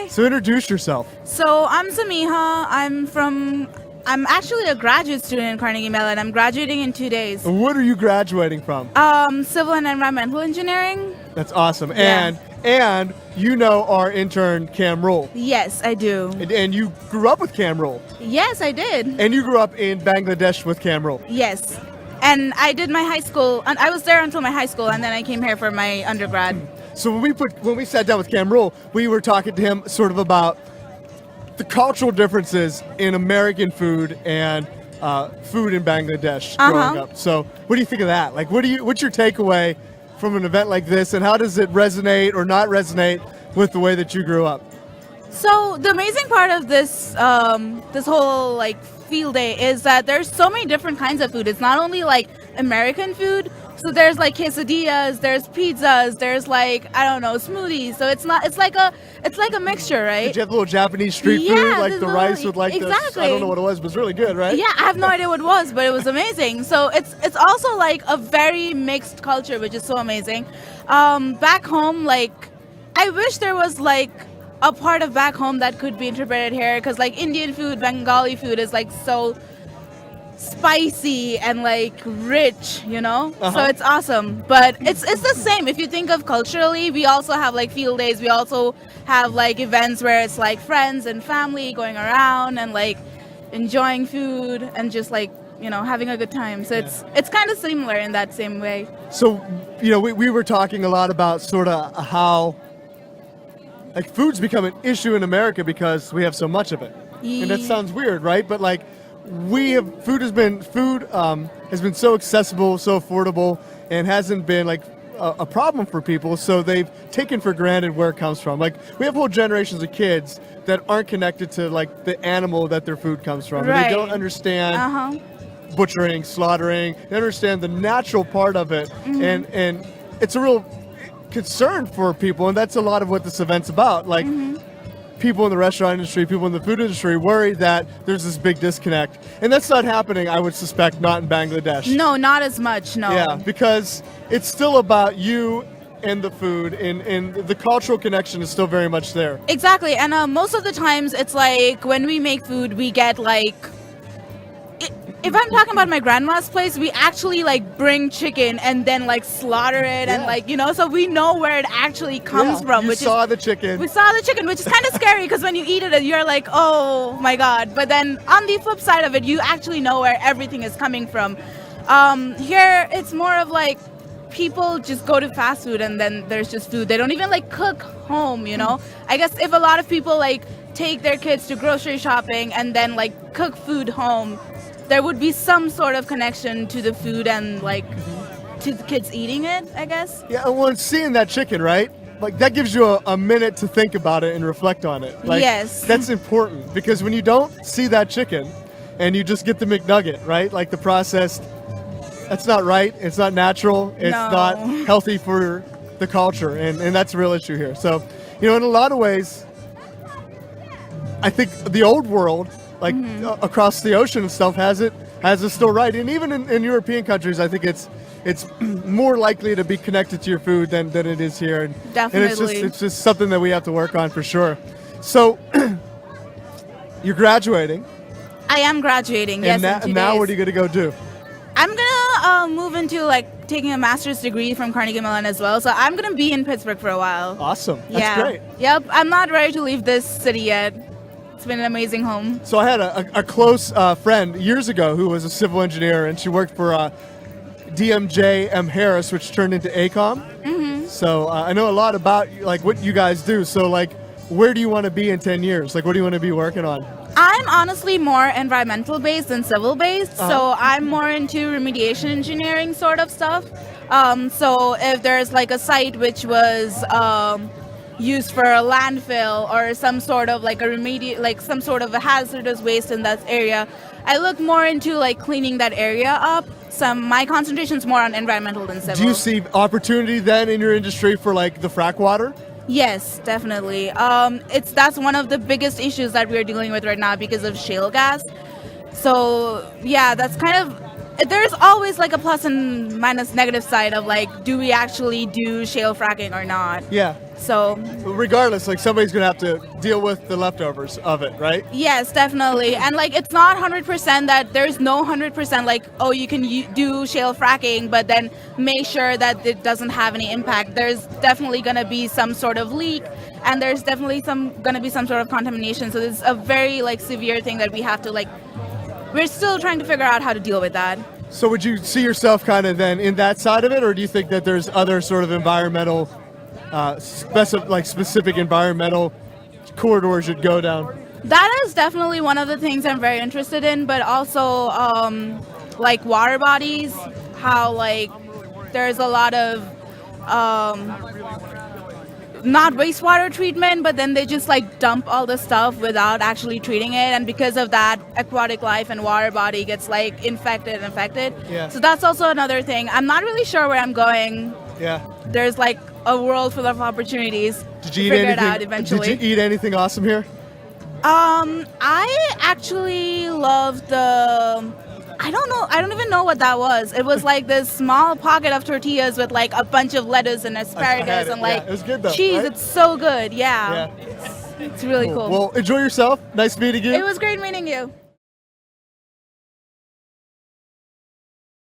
Hi. So introduce yourself. So I'm Samiha. I'm actually a graduate student in Carnegie Mellon. I'm graduating in 2 days. What are you graduating from? Civil and environmental engineering. That's awesome. Yeah. And you know our intern Cam Roll. Yes, I do. And you grew up with Cam Roll. Yes, I did. And you grew up in Bangladesh with Cam Roll. Yes. And I did my high school, and I was there until my high school, and then I came here for my undergrad. So when we sat down with Cam Roll, we were talking to him sort of about the cultural differences in American food and food in Bangladesh growing up. So what do you think of that? Like, what's your takeaway from an event like this, and how does it resonate or not resonate with the way that you grew up? So the amazing part of this this whole like field day is that there's so many different kinds of food. It's not only like American food. So there's like quesadillas, there's pizzas, there's like I don't know smoothies. So it's like a mixture, right? Did you have little Japanese street food, like the rice with like exactly. I don't know what it was, but it's really good, right? Yeah, I have no idea what it was, but it was amazing. So it's also like a very mixed culture, which is so amazing. Back home, like I wish there was like a part of back home that could be interpreted here, because like Indian food, Bengali food is like so spicy and like rich, you know. So it's awesome, but it's the same. If you think of culturally, we also have like field days, we also have like events where it's like friends and family going around and like enjoying food and just like, you know, having a good time. So it's kind of similar in that same way. So, you know, we were talking a lot about sort of how like food's become an issue in America because we have so much of it. And that sounds weird, right? But like food has been so accessible, so affordable, and hasn't been like a problem for people. So they've taken for granted where it comes from. Like we have whole generations of kids that aren't connected to like the animal that their food comes from. Right. And they don't understand butchering, slaughtering. They understand the natural part of it, and it's a real concern for people, and that's a lot of what this event's about. Like people in the restaurant industry, people in the food industry worry that there's this big disconnect, and that's not happening, I would suspect, not in Bangladesh. No, not as much. No. Yeah, because it's still about you and the food, and the cultural connection is still very much there. Exactly. And most of the times it's like when we make food, we get like, if I'm talking about my grandma's place, we actually like bring chicken and then like slaughter it and like, you know, so we know where it actually comes from. We saw the chicken, which is kind of scary because when you eat it, you're like, oh my God. But then on the flip side of it, you actually know where everything is coming from. Here, it's more of like people just go to fast food and then there's just food. They don't even like cook home, you know? I guess if a lot of people like take their kids to grocery shopping and then like cook food home, there would be some sort of connection to the food and like to the kids eating it, I guess. Yeah, well, seeing that chicken, right? Like that gives you a minute to think about it and reflect on it. Like, yes. That's important because when you don't see that chicken and you just get the McNugget, right? Like the processed, that's not right. It's not natural. It's not healthy for the culture. And that's a real issue here. So, you know, in a lot of ways, I think the old world, like across the ocean and stuff, has it still right. And even in European countries, I think it's more likely to be connected to your food than it is here. And, definitely. And it's just something that we have to work on for sure. So you're graduating. I am graduating, yes, in 2 days. Now what are you going to go do? I'm going to move into like taking a master's degree from Carnegie Mellon as well. So I'm going to be in Pittsburgh for a while. Awesome. That's great. Yep. I'm not ready to leave this city yet. It's been an amazing home. So I had a close friend years ago who was a civil engineer, and she worked for DMJ M. Harris, which turned into ACOM. So I know a lot about like what you guys do. So like, where do you want to be in 10 years? Like, what do you want to be working on? I'm honestly more environmental based than civil based. So I'm more into remediation engineering sort of stuff. So if there's like a site which was used for a landfill or some sort of like some sort of a hazardous waste in that area, I look more into like cleaning that area up. My concentration's more on environmental than civil. Do you see opportunity then in your industry for like the frack water? Yes, definitely. That's one of the biggest issues that we're dealing with right now because of shale gas. So yeah, that's kind of there's always like a plus and minus negative side of like, do we actually do shale fracking or not? Yeah. So Regardless, like somebody's gonna have to deal with the leftovers of it, right? yes, definitely. And like, it's not 100% that there's no 100% like, oh, you can do shale fracking, but then make sure that it doesn't have any impact. There's definitely gonna be some sort of leak, and there's definitely gonna be some sort of contamination. So it's a very like severe thing that we have to like. We're still trying to figure out how to deal with that. So would you see yourself kind of then in that side of it, or do you think that there's other sort of environmental, specific environmental corridors you'd go down? That is definitely one of the things I'm very interested in, but also like water bodies, how like there's a lot of not wastewater treatment, but then they just like dump all the stuff without actually treating it, and because of that, aquatic life and water body gets like infected. Yeah. So that's also another thing. I'm not really sure where I'm going. Yeah. There's like a world full of opportunities. Did you eat figure anything? it out eventually. Did you eat anything awesome here? I actually love the. I don't even know what that was. It was like this small pocket of tortillas with like a bunch of lettuce and asparagus and like it was good though, cheese. right? It's so good. Yeah. Yeah. It's really cool. Well, enjoy yourself. Nice meeting you. It was great meeting you.